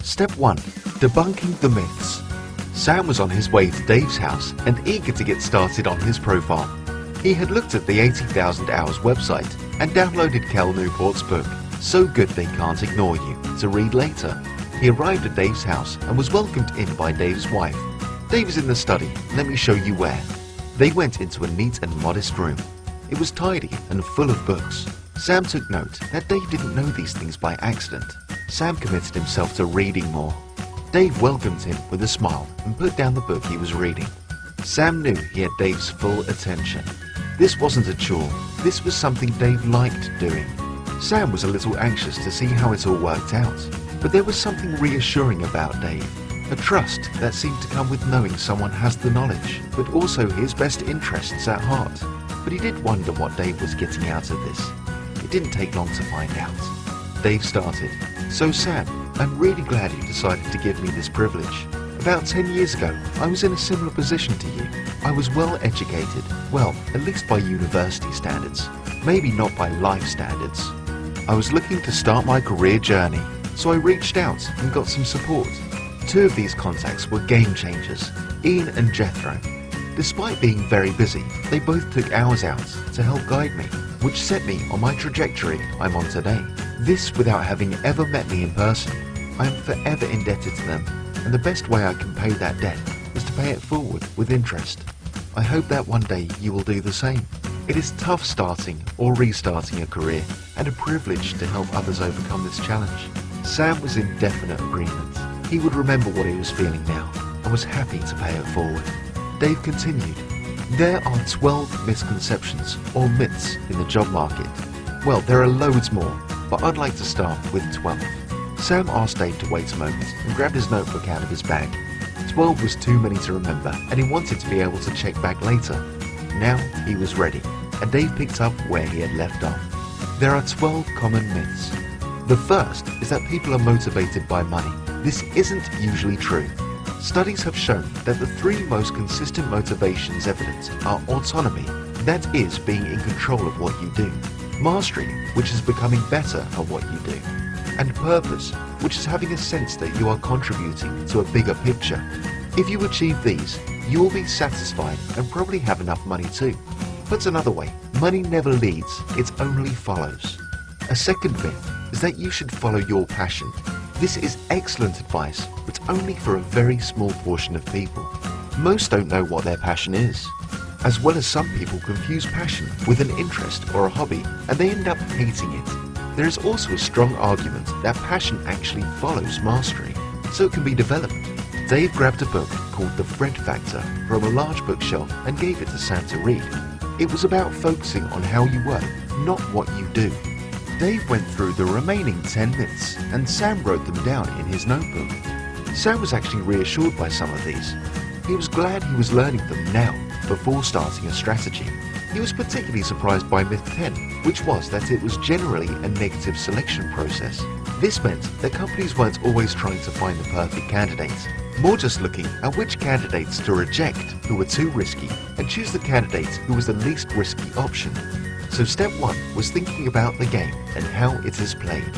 Step 1. Debunking the myths. Sam was on his way to Dave's house and eager to get started on his profile. He had looked at the 80,000 Hours website and downloaded Cal Newport's book, So Good They Can't Ignore You, to read later. He arrived at Dave's house and was welcomed in by Dave's wife. "Dave is in the study, let me show you where." They went into a neat and modest room. It was tidy and full of books. Sam took note that Dave didn't know these things by accident. Sam committed himself to reading more. Dave welcomed him with a smile and put down the book he was reading. Sam knew he had Dave's full attention. This wasn't a chore, this was something Dave liked doing. Sam was a little anxious to see how it all worked out, but there was something reassuring about Dave. A trust that seemed to come with knowing someone has the knowledge, but also his best interests at heart. But he did wonder what Dave was getting out of this. It didn't take long to find out. Dave started. "So Sam, I'm really glad you decided to give me this privilege. About 10 years ago, I was in a similar position to you. I was well educated, well, at least by university standards, maybe not by life standards. I was looking to start my career journey, so I reached out and got some support. 2 of these contacts were game changers, Ian and Jethro. Despite being very busy, they both took hours out to help guide me, which set me on my trajectory I'm on today. This without having ever met me in person. I am forever indebted to them, and the best way I can pay that debt is to pay it forward with interest. I hope that one day you will do the same. It is tough starting or restarting a career, and a privilege to help others overcome this challenge." Sam was in definite agreement. He would remember what he was feeling now, and was happy to pay it forward. Dave continued, "There are 12 misconceptions or myths in the job market. Well, there are loads more, but I'd like to start with 12. Sam asked Dave to wait a moment and grabbed his notebook out of his bag. 12 was too many to remember, and he wanted to be able to check back later. Now he was ready, and Dave picked up where he had left off. There are 12 common myths. The first is that people are motivated by money. This isn't usually true. Studies have shown that the 3 most consistent motivations evident are autonomy, that is being in control of what you do, mastery, which is becoming better at what you do, and purpose, which is having a sense that you are contributing to a bigger picture. If you achieve these, you will be satisfied and probably have enough money too. Put another way, money never leads, it only follows. A second myth is that you should follow your passion. This is excellent advice, but only for a very small portion of people. Most don't know what their passion is. As well as some people confuse passion with an interest or a hobby, and they end up hating it. There is also a strong argument that passion actually follows mastery, so it can be developed. Dave grabbed a book called The Fred Factor from a large bookshelf and gave it to Sam to read. It was about focusing on how you work, not what you do. Dave went through the remaining 10 myths, and Sam wrote them down in his notebook. Sam was actually reassured by some of these. He was glad he was learning them now, before starting a strategy. He was particularly surprised by myth 10, which was that it was generally a negative selection process. This meant that companies weren't always trying to find the perfect candidate, more just looking at which candidates to reject who were too risky and choose the candidate who was the least risky option. So step 1 was thinking about the game and how it is played.